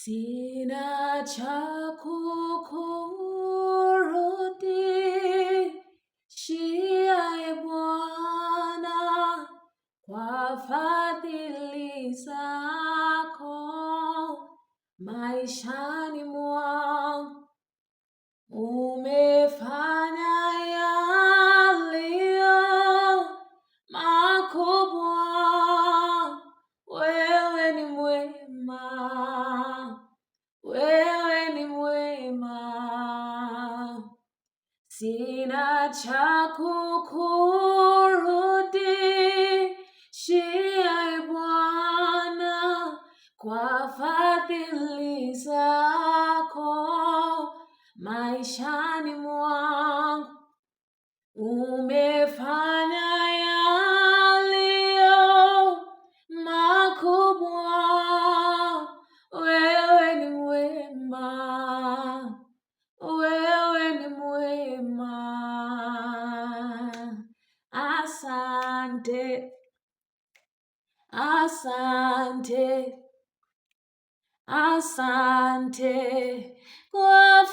Sina cha kukurudishia, Ee Bwana, kwa fadhili zako maishani mwangu. Umefanya yaliyo makubwa, wewe ni mwema, wewe ni mwema. Sina cha kukurudishia, Ee Bwana, kwa fadhili zako maishani mwangu. Umefanya yaliyo makubwa, wewe ni mwema, wewe ni mwema. Asante, asante, asante kwa